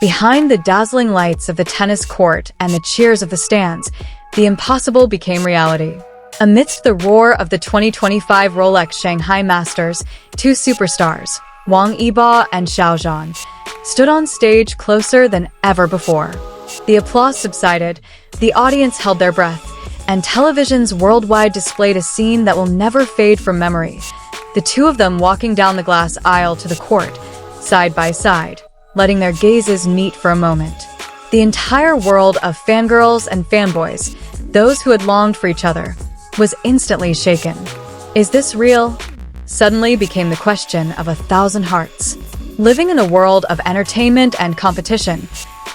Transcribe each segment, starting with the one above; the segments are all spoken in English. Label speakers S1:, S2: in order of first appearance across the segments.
S1: Behind the dazzling lights of the tennis court and the cheers of the stands, the impossible became reality. Amidst the roar of the 2025 Rolex Shanghai Masters, two superstars, Wang Yibo and Xiao Zhan, stood on stage closer than ever before. The applause subsided, the audience held their breath, and televisions worldwide displayed a scene that will never fade from memory. The two of them walking down the glass aisle to the court, side by side, letting their gazes meet for a moment. The entire world of fangirls and fanboys, those who had longed for each other, was instantly shaken. Is this real? Suddenly became the question of 1,000 hearts. Living in a world of entertainment and competition,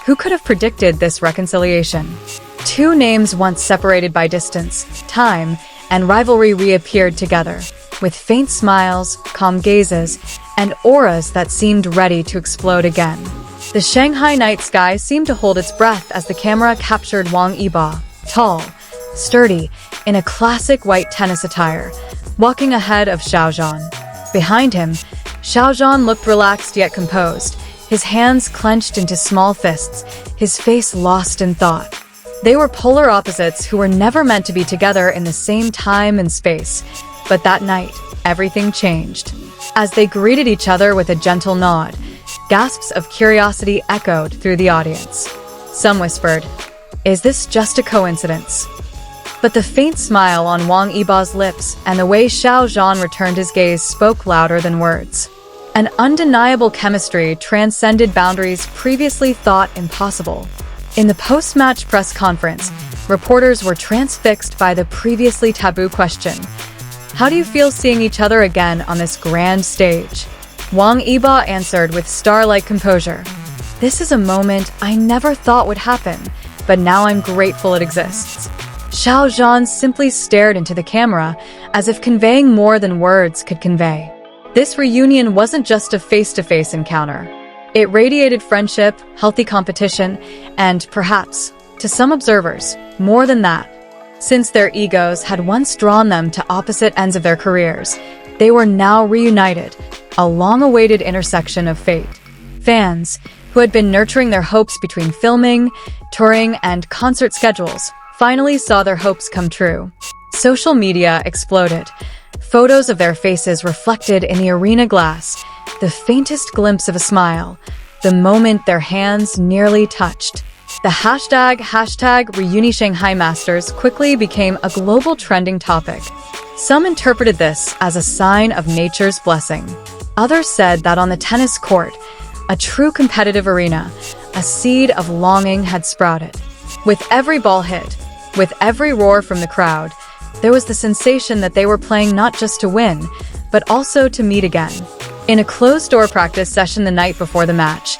S1: who could have predicted this reconciliation? Two names once separated by distance, time, and rivalry reappeared together, with faint smiles, calm gazes, and auras that seemed ready to explode again. The Shanghai night sky seemed to hold its breath as the camera captured Wang Yibo, tall, sturdy, in a classic white tennis attire, walking ahead of Xiao Zhan. Behind him, Xiao Zhan looked relaxed yet composed, his hands clenched into small fists, his face lost in thought. They were polar opposites who were never meant to be together in the same time and space. But that night, everything changed. As they greeted each other with a gentle nod, gasps of curiosity echoed through the audience. Some whispered, "Is this just a coincidence?" But the faint smile on Wang Yibo's lips and the way Xiao Zhan returned his gaze spoke louder than words. An undeniable chemistry transcended boundaries previously thought impossible. In the post-match press conference, reporters were transfixed by the previously taboo question, "How do you feel seeing each other again on this grand stage?" Wang Yibo answered with star-like composure, "This is a moment I never thought would happen, but now I'm grateful it exists." Xiao Zhan simply stared into the camera, as if conveying more than words could convey. This reunion wasn't just a face-to-face encounter. It radiated friendship, healthy competition, and perhaps, to some observers, more than that. Since their egos had once drawn them to opposite ends of their careers, they were now reunited, a long-awaited intersection of fate. Fans, who had been nurturing their hopes between filming, touring, and concert schedules, finally saw their hopes come true. Social media exploded. Photos of their faces reflected in the arena glass, the faintest glimpse of a smile, the moment their hands nearly touched. The hashtag Reuni Shanghai Masters quickly became a global trending topic. Some interpreted this as a sign of nature's blessing. Others said that on the tennis court, a true competitive arena, a seed of longing had sprouted. With every ball hit, with every roar from the crowd, there was the sensation that they were playing not just to win, but also to meet again. In a closed-door practice session the night before the match,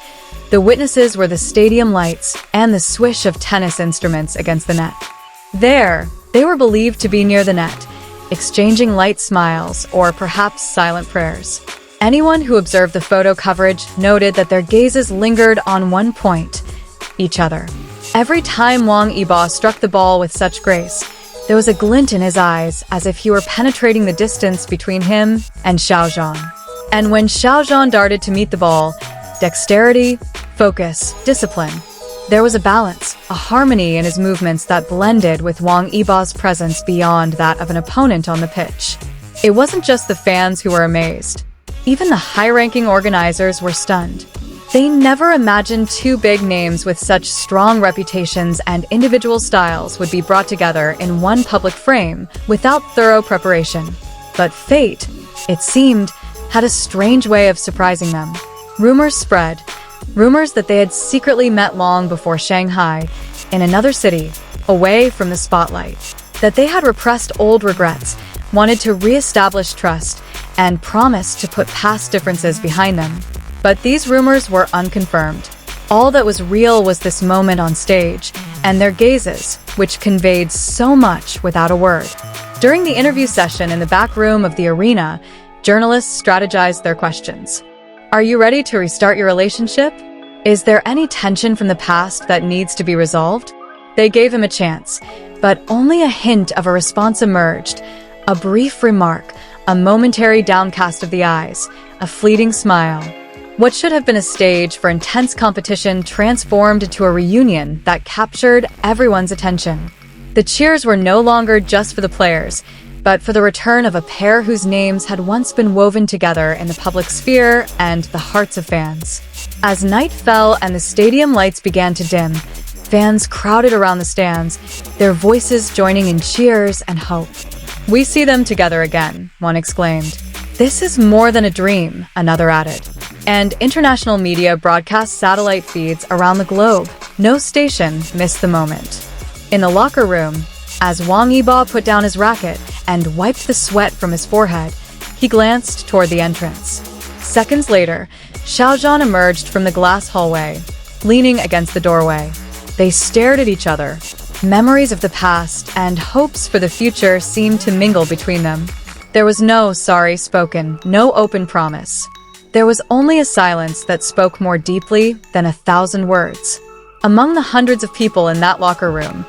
S1: the witnesses were the stadium lights and the swish of tennis instruments against the net. There, they were believed to be near the net, exchanging light smiles or perhaps silent prayers. Anyone who observed the photo coverage noted that their gazes lingered on one point: each other. Every time Wang Yibo struck the ball with such grace, there was a glint in his eyes as if he were penetrating the distance between him and Xiao Zhan. And when Xiao Zhan darted to meet the ball, dexterity, focus, discipline, there was a balance, a harmony in his movements that blended with Wang Yibo's presence beyond that of an opponent on the pitch. It wasn't just the fans who were amazed. Even the high-ranking organizers were stunned. They never imagined two big names with such strong reputations and individual styles would be brought together in one public frame without thorough preparation. But fate, it seemed, had a strange way of surprising them. Rumors spread, rumors that they had secretly met long before Shanghai, in another city, away from the spotlight. That they had repressed old regrets, wanted to re-establish trust, and promised to put past differences behind them. But these rumors were unconfirmed. All that was real was this moment on stage, and their gazes, which conveyed so much without a word. During the interview session in the back room of the arena, journalists strategized their questions. Are you ready to restart your relationship? Is there any tension from the past that needs to be resolved? They gave him a chance, but only a hint of a response emerged. A brief remark, a momentary downcast of the eyes, a fleeting smile. What should have been a stage for intense competition transformed into a reunion that captured everyone's attention. The cheers were no longer just for the players, but for the return of a pair whose names had once been woven together in the public sphere and the hearts of fans. As night fell and the stadium lights began to dim, fans crowded around the stands, their voices joining in cheers and hope. "We see them together again," one exclaimed. "This is more than a dream," another added. And international media broadcast satellite feeds around the globe. No station missed the moment. In the locker room, as Wang Yibo put down his racket and wiped the sweat from his forehead, he glanced toward the entrance. Seconds later, Xiao Zhan emerged from the glass hallway, leaning against the doorway. They stared at each other. Memories of the past and hopes for the future seemed to mingle between them. There was no sorry spoken, no open promise. There was only a silence that spoke more deeply than 1,000 words. Among the hundreds of people in that locker room,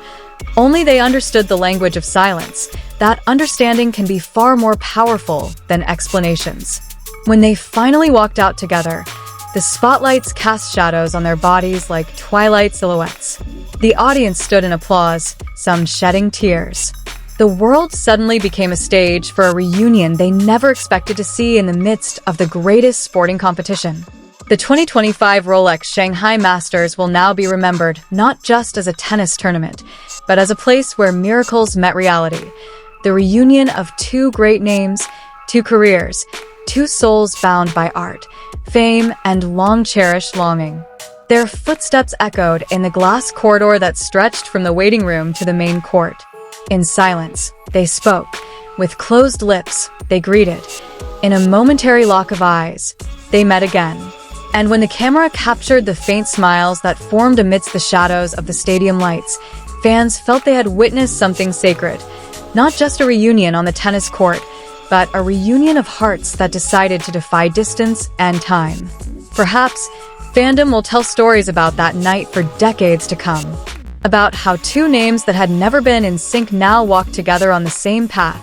S1: only they understood the language of silence. That understanding can be far more powerful than explanations. When they finally walked out together, the spotlights cast shadows on their bodies like twilight silhouettes. The audience stood in applause, some shedding tears. The world suddenly became a stage for a reunion they never expected to see in the midst of the greatest sporting competition. The 2025 Rolex Shanghai Masters will now be remembered not just as a tennis tournament, but as a place where miracles met reality. The reunion of two great names, two careers, two souls bound by art, fame, and long-cherished longing. Their footsteps echoed in the glass corridor that stretched from the waiting room to the main court. In silence, they spoke. With closed lips, they greeted. In a momentary lock of eyes, they met again. And when the camera captured the faint smiles that formed amidst the shadows of the stadium lights, fans felt they had witnessed something sacred. Not just a reunion on the tennis court, but a reunion of hearts that decided to defy distance and time. Perhaps, fandom will tell stories about that night for decades to come. About how two names that had never been in sync now walked together on the same path,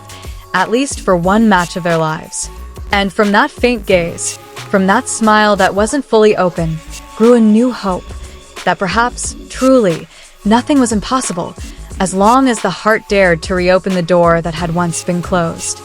S1: at least for one match of their lives. And from that faint gaze, from that smile that wasn't fully open, grew a new hope that perhaps, truly, nothing was impossible, as long as the heart dared to reopen the door that had once been closed.